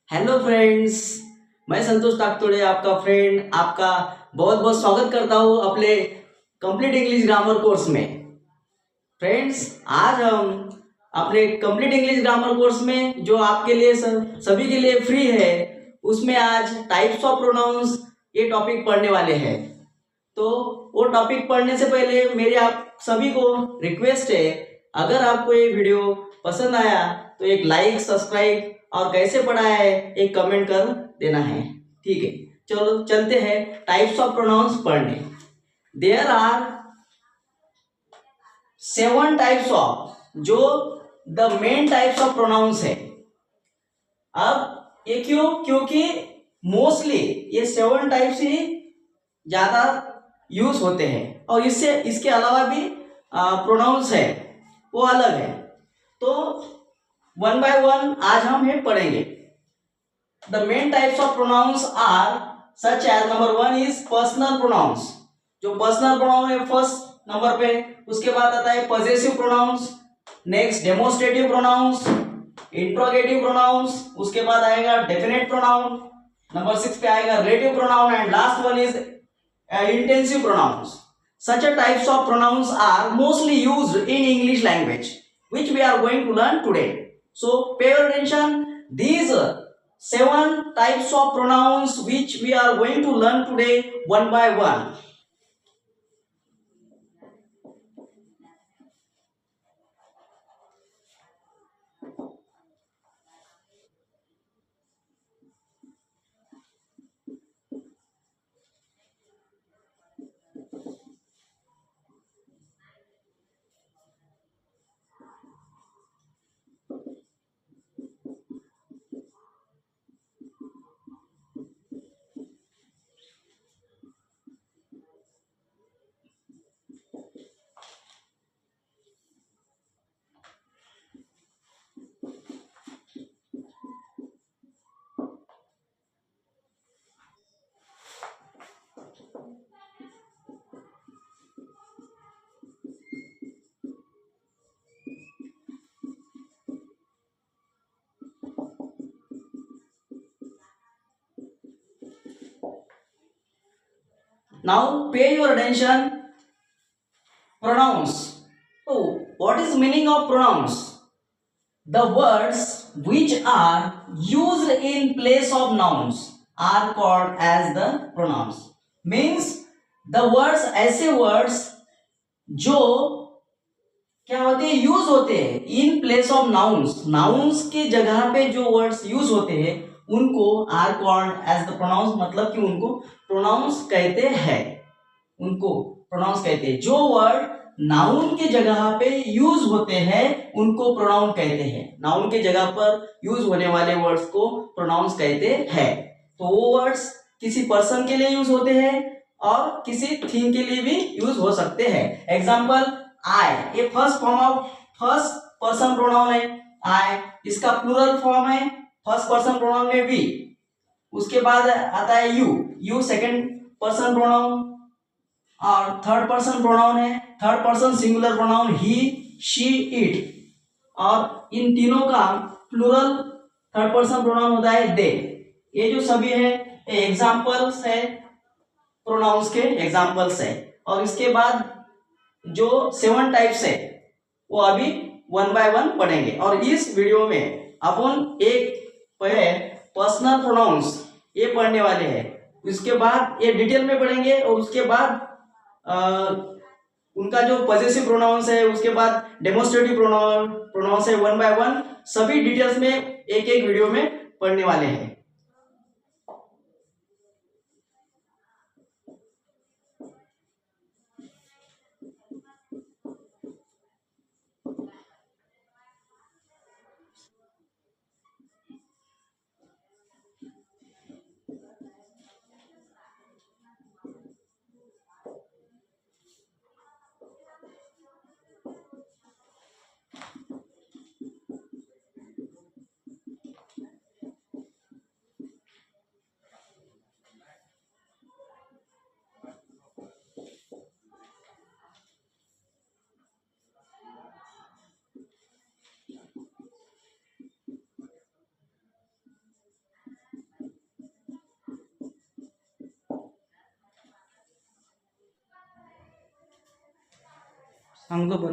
Hello friends. मैं संतोष ताकतोड़े आपका friend आपका बहुत बहुत स्वागत करता हूँ अपने कंप्लीट इंग्लिश ग्रामर कोर्स में। फ्रेंड्स, आज हम अपने कंप्लीट इंग्लिश ग्रामर कोर्स में जो आपके लिए सभी के लिए फ्री है, उसमें आज टाइप्स ऑफ प्रोनाउंस ये टॉपिक पढ़ने वाले हैं। तो वो टॉपिक पढ़ने से पहले मेरी आप सभी को रिक्वेस्ट है, अगर आपको ये वीडियो पसंद आया तो एक लाइक, सब्सक्राइब और कैसे पढ़ा है एक कमेंट कर देना है। ठीक है, चलो चलते हैं टाइप्स ऑफ प्रोनाउंस पढ़ने। देयर आर 7 टाइप्स ऑफ, जो the main types of pronounce है। अब ये क्यों? क्योंकि मोस्टली ये 7 टाइप्स ही ज्यादा यूज होते हैं और इससे इसके अलावा भी प्रोनाउंस है वो अलग है। तो वन बाय वन आज हम है पढ़ेंगे। The main types of pronouns are such as, number 1 is personal pronouns. जो पर्सनल प्रोनाउन है फर्स्ट नंबर पे, उसके बाद आता है possessive pronouns, next demonstrative pronouns, interrogative pronouns, उसके बाद आएगा डेफिनेट प्रोनाउन, नंबर 6 पे आएगा relative pronoun and last one is intensive pronouns. Such a types of pronouns are mostly used in English language, which we are going to learn today. So pay your attention. These 7 types of pronouns which we are going to learn today one by one. Now pay your attention. Pronouns. So what is meaning of pronouns? The words which are used in place of nouns are called as the pronouns. Means the words, ऐसे words जो क्या होते हैं, use होते हैं in place of nouns, nouns के जगह पे जो वर्ड्स यूज होते हैं उनको are called as the pronouns. मतलब कि उनको प्रोनाउंस कहते हैं, उनको प्रोनाउंस कहते हैं। जो वर्ड नाउन के जगह पे यूज होते हैं उनको प्रोनाउन कहते हैं। नाउन के जगह पर यूज होने वाले वर्ड्स को प्रोनाउंस कहते हैं। तो वो वर्ड्स किसी पर्सन के लिए यूज होते हैं और किसी थिंग के लिए भी यूज हो सकते हैं। एग्जाम्पल आई, ये फर्स्ट पर्सन प्रोनाउन है आई, इसका प्लूरल फॉर्म है फर्स्ट पर्सन प्रोनाउन में वी। उसके बाद आता है यू सेकंड पर्सन प्रोनाउन और थर्ड पर्सन प्रोनाउन है third person singular pronoun he, she, it. और इन तीनों का प्लूरल थर्ड पर्सन प्रोनाउन होता है दे। ये जो सभी है एग्जाम्पल्स है, प्रोनाउंस के एग्जाम्पल्स है। और इसके बाद जो 7 टाइप्स है वो अभी वन बाय वन पढ़ेंगे। और इस वीडियो में अपन एक पहले पर्सनल प्रोनाउंस ये पढ़ने वाले हैं, उसके बाद ये डिटेल में पढ़ेंगे और उसके बाद उनका जो पॉजेसिव प्रोनाउंस है, उसके बाद डेमोन्स्ट्रेटिव प्रोनाउंस है। वन बाय वन सभी डिटेल्स में एक एक वीडियो में पढ़ने वाले हैं। हम लोग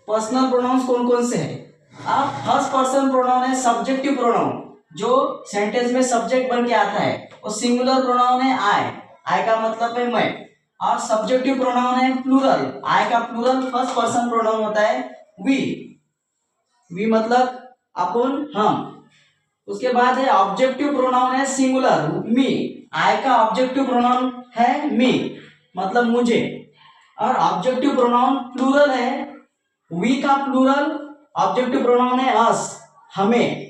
पर्सनल प्रोनाउंस कौन कौन से हैं? आप फर्स्ट पर्सन प्रोनाउन है सब्जेक्टिव प्रोनाउन, जो सेंटेंस में सब्जेक्ट बन के आता है, और सिंगुलर प्रोनाउन है आई, आई का मतलब है मैं, और सब्जेक्टिव प्रोनाउन है प्लूरल, आई का प्लूरल फर्स्ट पर्सन प्रोनाउन होता है वी, वी मतलब अपन हम। उसके बाद है ऑब्जेक्टिव प्रोनाउन है सिंगुलर मी, आई का ऑब्जेक्टिव प्रोनाउन है मी मतलब मुझे, और ऑब्जेक्टिव प्रोनाउन प्लूरल है वी का प्लूरल ऑब्जेक्टिव प्रोनाउन है अस, हमें।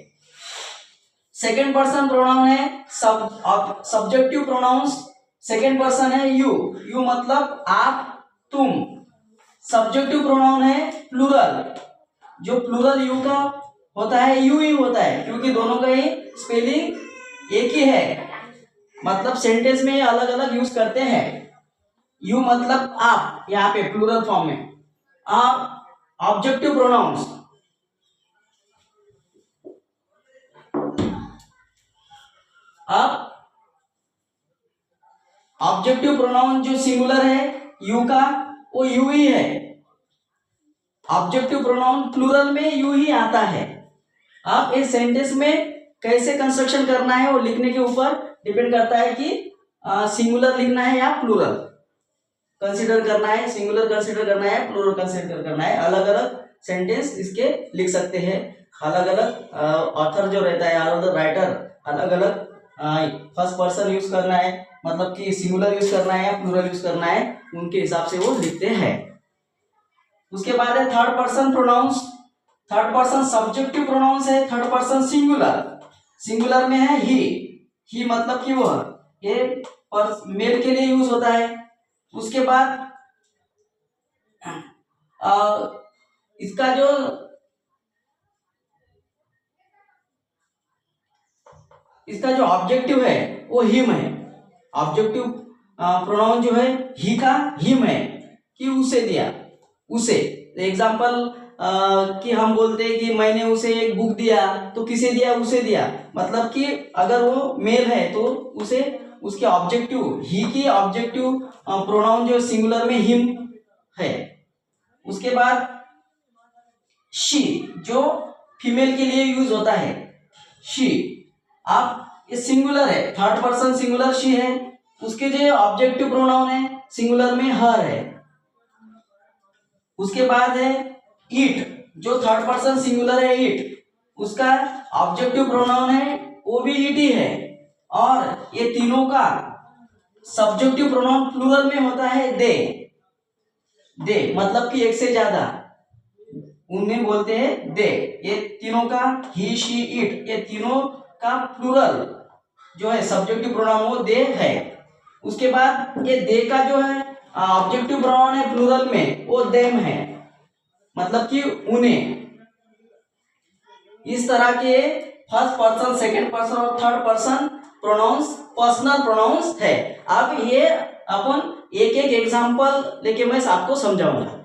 सेकेंड पर्सन प्रोनाउन है सब्जेक्टिव प्रोनाउंस, सेकेंड पर्सन है यू, यू मतलब आप तुम। सब्जेक्टिव प्रोनाउन है प्लूरल, जो प्लूरल यू का होता है यू ही होता है, क्योंकि दोनों का ही स्पेलिंग एक ही है, मतलब सेंटेंस में अलग अलग यूज करते हैं। यू मतलब आप, यहाँ पे प्लूरल फॉर्म में। आप ऑब्जेक्टिव प्रोनाउंस, अब ऑब्जेक्टिव प्रोनाउन जो सिंगुलर है यू का, वो यू ही है। ऑब्जेक्टिव प्रोनाउन प्लूरल में यू ही आता है। आप इस सेंटेंस में कैसे कंस्ट्रक्शन करना है वो लिखने के ऊपर डिपेंड करता है कि सिंगुलर लिखना है या प्लूरल कंसीडर करना है, सिंगुलर कंसीडर करना है, प्लूरल कंसीडर करना है। अलग अलग सेंटेंस इसके लिख सकते हैं, अलग अलग ऑथर जो रहता है, अलग अलग राइटर अलग अलग फर्स्ट पर्सन यूज करना है, मतलब कि सिंगुलर यूज करना है या प्लूरल यूज करना है, उनके हिसाब से वो लिखते हैं। उसके बाद है third person pronouns. Third person subjective pronouns है, थर्ड पर्सन सिंगुलर, सिंगुलर में है ही मतलब कि वह, ये मेल के लिए यूज होता है। उसके बाद इसका जो ऑब्जेक्टिव है वो हिम है। ऑब्जेक्टिव प्रोनाउन जो है ही का हिम है, कि उसे दिया, उसे। एग्जाम्पल कि हम बोलते हैं कि मैंने उसे एक बुक दिया, तो किसे दिया? उसे दिया, मतलब कि अगर वो मेल है तो उसे उसके ऑब्जेक्टिव ही की ऑब्जेक्टिव प्रोनाउन जो सिंगुलर में हिम है। उसके बाद शी जो फीमेल के लिए यूज होता है, शी। आप ये सिंगुलर है, थर्ड पर्सन सिंगुलर शी है, उसके जो ऑब्जेक्टिव प्रोनाउन है सिंगुलर में हर है। उसके बाद है इट, जो थर्ड पर्सन सिंगुलर है इट, उसका ऑब्जेक्टिव प्रोनाउन है वो भी इट ही है। और ये तीनों का सब्जेक्टिव प्रोनाउन प्लूरल में होता है दे, दे मतलब कि एक से ज्यादा, उन्हें बोलते हैं दे। ये तीनों का ही शी इट, ये तीनों का प्लूरल जो है सब्जेक्टिव प्रोनाउन वो दे है। उसके बाद ये दे का जो है ऑब्जेक्टिव प्रोनाउन है प्लूरल में वो देम है, मतलब कि उन्हें। इस तरह के फर्स्ट पर्सन, सेकंड पर्सन और third person pronounce personal pronouns है। अब ये अपन एक एक एग्जांपल लेके मैं आपको समझाऊंगा।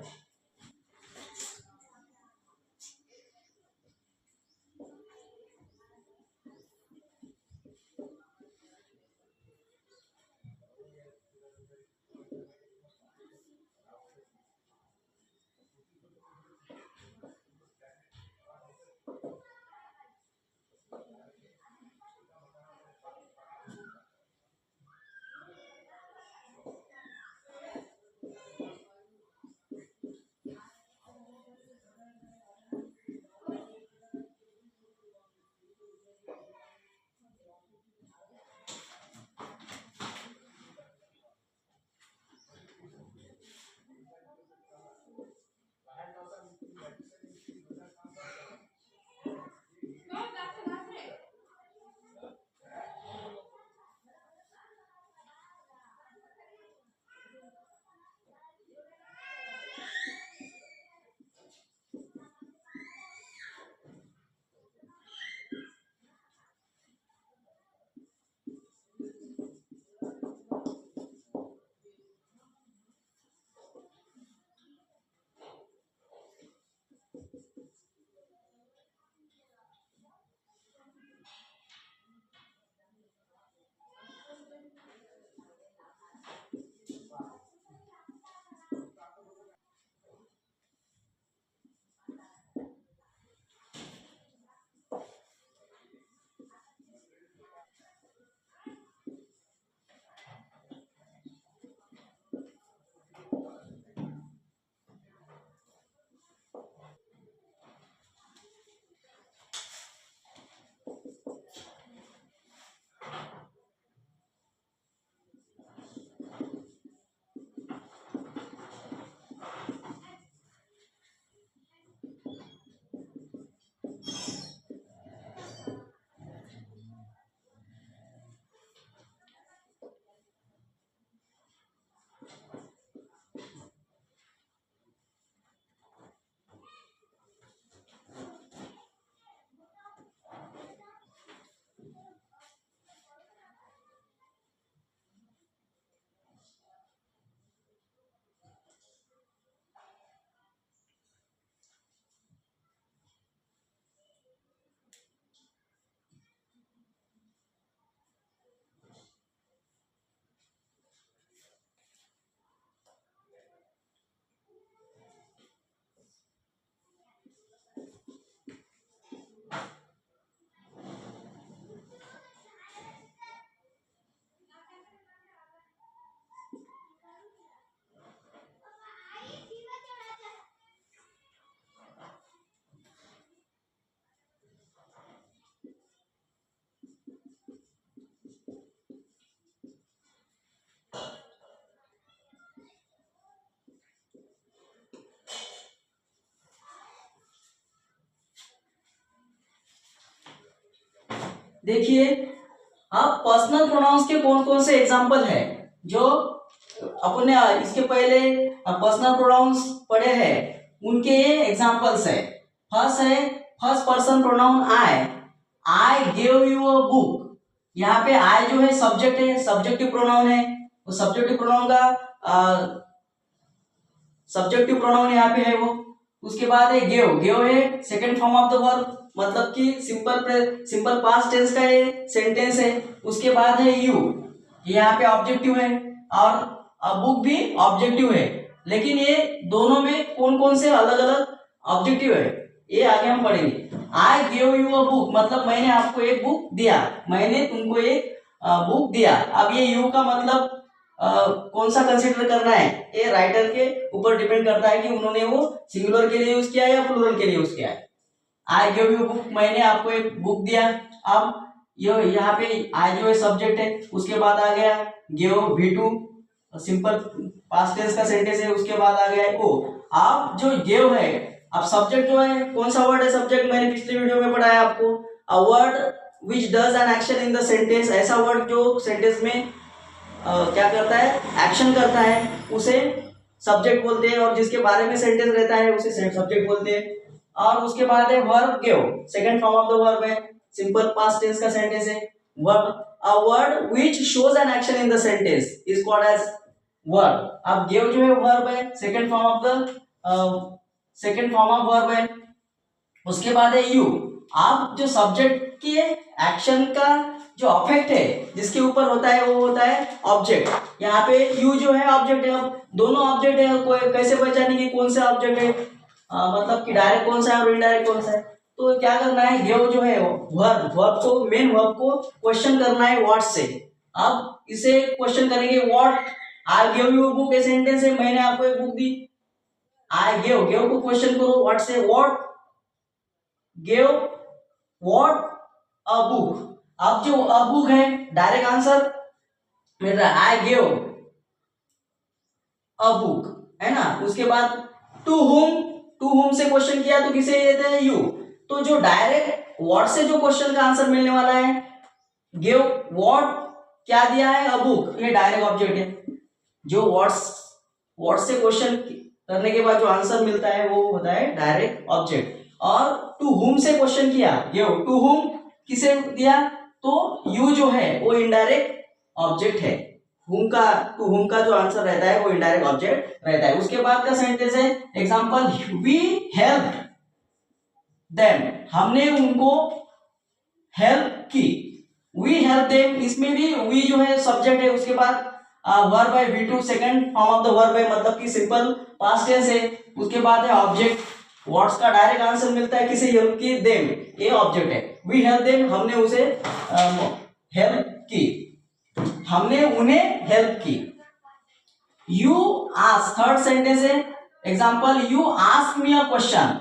देखिए, अब पर्सनल प्रोनाउंस के कौन कौन से एग्जाम्पल है जो अपने इसके पहले पर्सनल प्रोनाउंस पढ़े हैं, उनके ये एग्जाम्पल्स है। फर्स्ट है first person pronoun I gave you a book. यहाँ पे आई जो है सब्जेक्ट है, सब्जेक्टिव प्रोनाउन है, तो सब्जेक्टिव प्रोनाउन का सब्जेक्टिव प्रोनाउन यहाँ पे है वो। उसके बाद है गेव है second form of the verb, मतलब कि सिंपल पास्ट टेंस का ये सेंटेंस है। उसके बाद है यू, यहाँ पे ऑब्जेक्टिव है, और बुक भी ऑब्जेक्टिव है, लेकिन ये दोनों में कौन कौन से अलग अलग ऑब्जेक्टिव है ये आगे हम पढ़ेंगे। I gave you a book मतलब मैंने आपको एक बुक दिया, मैंने तुमको एक बुक दिया। अब ये यू का मतलब कौन सा कंसीडर करना है ये राइटर के ऊपर डिपेंड करता है कि उन्होंने वो सिंगुलर के लिए यूज किया है या प्लूरल के लिए यूज किया है। आई गिव यू बुक, मैंने आपको एक बुक दिया। अब ये यहाँ पे आई जो है सब्जेक्ट है, उसके बाद आ गया give V2 simple past tense का सेंटेंस है, उसके बाद आ गया ओ। अब जो गिव है, अब सब्जेक्ट जो है कौन सा वर्ड है सब्जेक्ट, मैंने पिछले वीडियो में पढ़ाया आपको, a word which does N action in the sentence, ऐसा वर्ड जो सेंटेंस में क्या करता है, एक्शन करता है, उसे सब्जेक्ट बोलते हैं, और जिसके बारे में सेंटेंस रहता है उसे सब्जेक्ट बोलते हैं। और उसके बाद है verb give, second form of the verb है, सिंपल पास्ट टेंस का सेंटेंस है verb. A word which shows an action in the sentence is called as verb. अब गिव जो है वर्ब है, सेकंड फॉर्म ऑफ वर्ब है। उसके बाद है यू। अब जो सब्जेक्ट के एक्शन का जो अफेक्ट है जिसके ऊपर होता है वो होता है ऑब्जेक्ट। यहाँ पे यू जो है ऑब्जेक्ट है। अब दोनों ऑब्जेक्ट है, कोई कैसे पहचानेंगे कौन सा ऑब्जेक्ट है, मतलब कि डायरेक्ट कौन सा है और इनडायरेक्ट कौन सा है। तो क्या करना है, गिव जो है वर्ब को, मेन वर्ब को क्वेश्चन करना है व्हाट से। अब इसे क्वेश्चन करेंगे what, I give you book a sentence है, मैंने आपको एक बुक दी। आई गिव को क्वेश्चन करो व्हाट से, what give what a book. अब जो अ बुक है डायरेक्ट आंसर मिल रहा है, आई गिव अ बुक, है ना। उसके बाद टू होम से क्वेश्चन किया तो किसे देते हैं, यू। तो जो डायरेक्ट व्हाट से जो क्वेश्चन का आंसर मिलने वाला है, गिव व्हाट क्या दिया है, अ बुक, ये डायरेक्ट ऑब्जेक्ट है। जो व्हाट से क्वेश्चन करने के बाद जो आंसर मिलता है वो होता है डायरेक्ट ऑब्जेक्ट। और टू होम से क्वेश्चन किया, गिव टू होम किसे दिया, तो यू जो है वो इनडायरेक्ट ऑब्जेक्ट है। टू होम का जो आंसर रहता है वो इनडायरेक्ट ऑब्जेक्ट रहता है। उसके बाद का सेंटेंस है एग्जांपल, वी हेल्प देम, हमने उनको हेल्प की। वी हेल्प देम, इसमें भी वी जो है सब्जेक्ट है, उसके बाद वर्ब है V2 second form of the verb है, मतलब कि सिंपल पास्ट टेंस है। उसके बाद है ऑब्जेक्ट, व्हाट्स का डायरेक्ट आंसर मिलता है किसे, हेल्प की, देम ये ऑब्जेक्ट है। वी हेल्प देम, हमने उसे हेल्प की, हमने उन्हें हेल्प की। यू आस्क, थर्ड सेंटेंस है example, you ask me a question,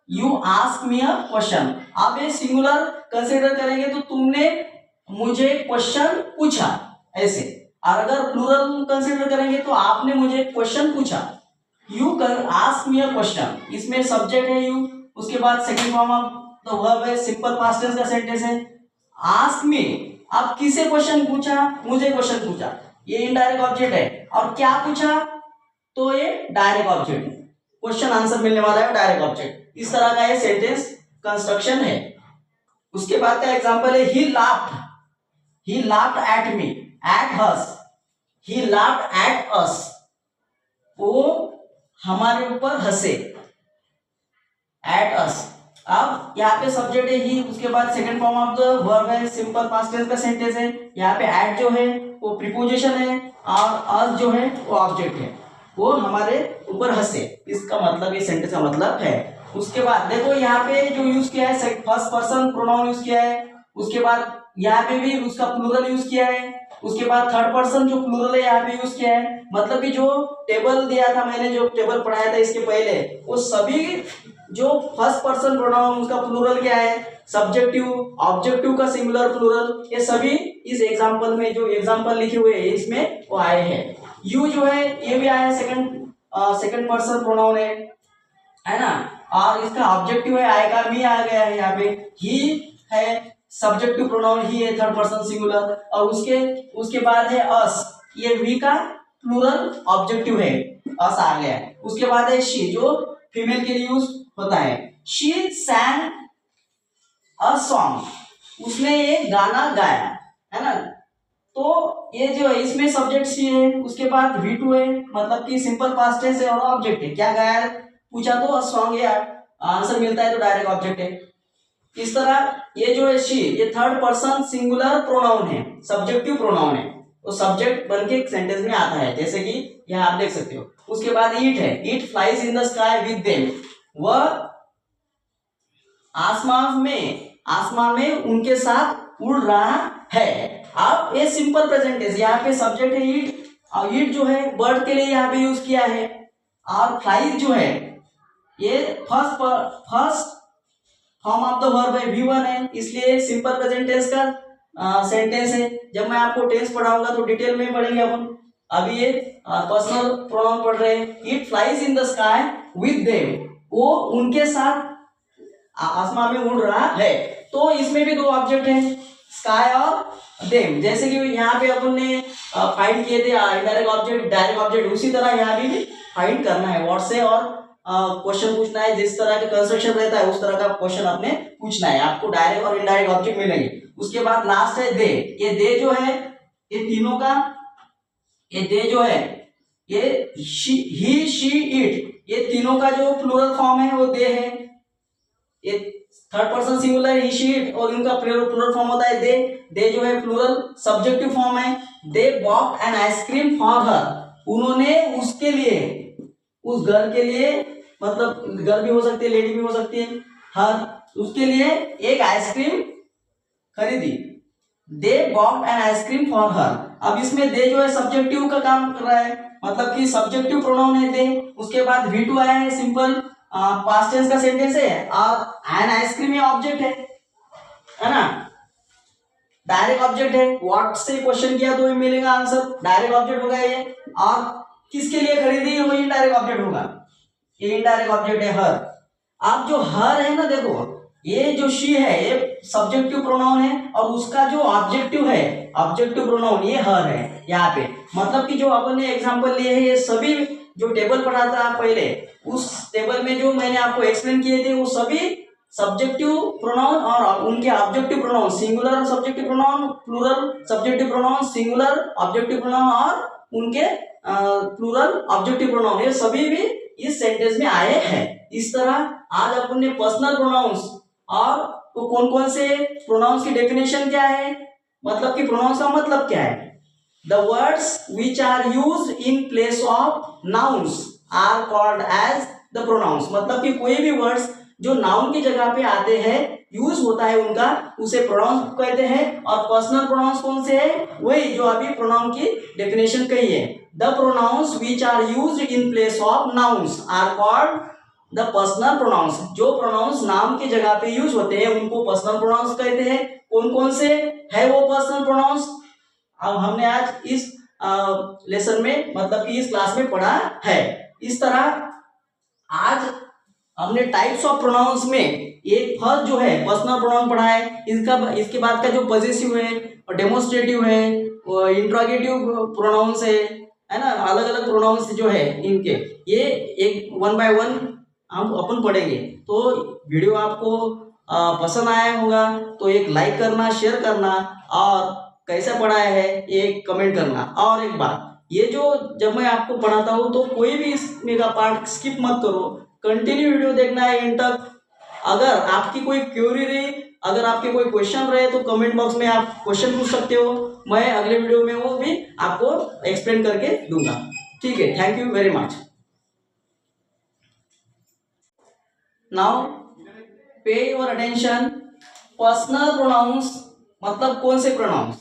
you ask me a question. आप ये सिंगुलर कंसीडर करेंगे तो तुमने मुझे क्वेश्चन पूछा, ऐसे। और अगर प्लूरल कंसीडर करेंगे तो आपने मुझे क्वेश्चन पूछा। You ask me a question, इसमें सब्जेक्ट है यू, उसके बाद second form of the verb है, सिंपल पास्ट टेंस का सेंटेंस है। आस्क मी, आप किसे क्वेश्चन पूछा, मुझे क्वेश्चन पूछा, ये इनडायरेक्ट ऑब्जेक्ट है। और क्या पूछा, तो ये डायरेक्ट ऑब्जेक्ट है, क्वेश्चन आंसर मिलने वाला है डायरेक्ट ऑब्जेक्ट। इस तरह का ये सेंटेंस कंस्ट्रक्शन है। उसके बाद का एग्जांपल है he laughed at me, at us, he laughed at us, वो हमारे ऊपर हंसे, एट अस। अब यहाँ पे सब्जेक्ट है ही, उसके बाद second form of the verb है, सिंपल पास्ट टेंस का सेंटेंस है। यहाँ पे एट जो है वो प्रीपोजिशन है, और अस जो है वो ऑब्जेक्ट है, वो हमारे ऊपर हंसे, इसका मतलब ये सेंटेंस का मतलब है। उसके बाद देखो यहाँ पे जो यूज किया है फर्स्ट पर्सन प्रोनाउन यूज किया है, उसके बाद यहाँ पे भी उसका प्लूरल यूज किया है, उसके बाद थर्ड पर्सन जो प्लूरल है यहाँ पे यूज किया है। मतलब कि जो टेबल दिया था, मैंने जो टेबल पढ़ाया था इसके पहले, वो सभी जो फर्स्ट पर्सन प्रोनाउन उसका प्लूरल क्या है, सब्जेक्टिव, ऑब्जेक्टिव का सिंगुलर प्लूरल, ये सभी इस एग्जांपल में जो एग्जांपल लिखे हुए हैं इसमें वो आए हैं। यू जो है ये भी आया सेकंड पर्सन प्रोनाउन है ना। और इसका ऑब्जेक्टिव है आई का मी आ गया है यहाँ पे, ही है सब्जेक्टिव प्रोनाउन ही है थर्ड पर्सन सिंगुलर, और उसके बाद है अस, ये वी का प्लूरल ऑब्जेक्टिव है, अस आ गया। उसके बाद है शी, जो फीमेल के लिए यूज होता है। शी सैंग अ सॉन्ग, उसने एक गाना गाया, है ना। तो ये जो है इसमें सब्जेक्ट सी है, उसके बाद V2 है, मतलब कि सिंपल पास्ट टेंस है और ऑब्जेक्ट है। क्या गाया पूछा तो अ सॉन्ग, या आंसर मिलता है तो डायरेक्ट ऑब्जेक्ट है। इस तरह ये जो है शी, ये थर्ड पर्सन सिंगुलर प्रोनाउन है, सब्जेक्टिव प्रोनाउन है, वो सब्जेक्ट बन के सेंटेंस में आता है, जैसे कि यहाँ आप देख सकते हो। उसके बाद ईट है, it flies in the sky with them, वह आसमान में उनके साथ उड़ रहा है। अब ये सिंपल प्रेजेंट टेंस, यहाँ पे सब्जेक्ट है ईट, और ईट जो है बर्ड के लिए यहाँ पे यूज किया है, और फ्लाइज जो है ये first form of the verb है, V1 है, इसलिए सिंपल प्रेजेंट टेंस का सेंटेंस है। जब मैं आपको टेंस पढ़ाऊंगा तो डिटेल में पढ़ेंगे अपन। अभी ये पर्सनल प्रोनाउन पढ़ रहे हैं। It flies in the sky with them, वो उनके साथ आसमान में उड़ रहा है। तो इसमें भी दो ऑब्जेक्ट हैं, स्काई और देम। जैसे कि यहाँ पे अपन ने फाइंड किए थे इनडायरेक्ट ऑब्जेक्ट, डायरेक्ट ऑब्जेक्ट, उसी तरह यहाँ भी फाइंड करना है वर्ड से, और क्वेश्चन पूछना है। जिस तरह का कंस्ट्रक्शन रहता है उस तरह का क्वेश्चन आपने पूछना है, आपको डायरेक्ट और इनडायरेक्ट ऑब्जेक्ट मिलेंगे। उसके बाद लास्ट है दे। ये दे जो है, ये तीनों का, ये दे जो है, ये ही शी इट, ये तीनों का जो प्लूरल फॉर्म है वो दे है। ये third person singular he she it, और इनका प्लूरल फॉर्म होता है दे। दे जो है प्लूरल सब्जेक्टिव फॉर्म है। They bought an ice cream for her, उन्होंने उसके लिए, उस घर के लिए, मतलब घर भी हो सकती है, लेडी भी हो सकती है, हर, उसके लिए एक आइसक्रीम खरीदी। They bought an ice cream for her. अब इसमें दे जो है सब्जेक्टिव का काम कर रहा है, मतलब कि सब्जेक्टिव प्रोनाउन है दे। उसके बाद V2 आया है, सिंपल पास्ट टेंस का सेंटेंस है, और एन आइसक्रीम ये ऑब्जेक्ट है ना, डायरेक्ट ऑब्जेक्ट है। व्हाट से क्वेश्चन किया तो मिलेगा आंसर, डायरेक्ट ऑब्जेक्ट होगा ये। और किसके लिए खरीदी, वो इनडायरेक्ट ऑब्जेक्ट होगा, ये इनडायरेक्ट ऑब्जेक्ट है हर। अब जो हर है ना, देखो ये जो शी है ये सब्जेक्टिव प्रोनाउन है, और उसका जो ऑब्जेक्टिव है, ऑब्जेक्टिव प्रोनाउन ये हर है यहाँ पे। मतलब कि जो अपन ने एग्जांपल लिए हैं, ये सभी जो टेबल पढ़ा था पहले, उस टेबल में जो मैंने आपको एक्सप्लेन किए थे, वो सभी सब्जेक्टिव प्रोनाउन और उनके objective pronoun, singular subjective pronoun, plural subjective pronoun, singular objective pronoun, और उनके प्लूरल ऑब्जेक्टिव प्रोनाउन, ये सभी भी इस सेंटेंस में आए हैं। इस तरह आज अपन ने पर्सनल प्रोनाउंस और तो कौन कौन से प्रोनाउंस की डेफिनेशन क्या है, मतलब कि प्रोनाउंस का मतलब क्या है। The words which are used in place of nouns are called as the pronouns, मतलब कि कोई भी वर्ड्स जो नाउन की जगह पे आते हैं, यूज होता है उनका, उसे प्रोनाउंस कहते हैं। और पर्सनल प्रोनाउंस कौन से है, वही जो अभी प्रोनाउन की डेफिनेशन कही है। The pronouns which are used in place of nouns are called the personal pronouns, जो प्रोनाउंस नाम की जगह पे यूज होते हैं उनको पर्सनल प्रोनाउंस कहते हैं। कौन कौन से है वो पर्सनल प्रोनाउंस, अब हमने आज इस लेसन में, मतलब कि इस क्लास में पढ़ा है। इस तरह आज हमने टाइप्स ऑफ प्रोनाउंस में एक फर्स्ट जो है पर्सनल प्रोनाउन पढ़ा है, इसके बाद का जो पॉजेसिव है और डेमोन्स्ट्रेटिव है, इंट्रोगेटिव प्रोनाउंस है ना, अलग अलग प्रोनाउंस जो है इनके, ये एक वन बाय वन हम अपन पढ़ेंगे। तो वीडियो आपको पसंद आया होगा तो एक लाइक करना, शेयर करना, और कैसा पढ़ाया है ये कमेंट करना। और एक बात, ये जो जब मैं आपको पढ़ाता हूँ तो कोई भी इसमें का पार्ट स्किप मत करो, कंटिन्यू वीडियो देखना है एंड तक। अगर आपकी कोई क्वेरी रही, अगर आपके कोई क्वेश्चन रहे तो कमेंट बॉक्स में आप क्वेश्चन पूछ सकते हो, मैं अगले वीडियो में वो भी आपको एक्सप्लेन करके दूंगा। ठीक है, thank you very much. Now पे योर अटेंशन, पर्सनल प्रोनाउंस मतलब कौन से प्रोनाउंस।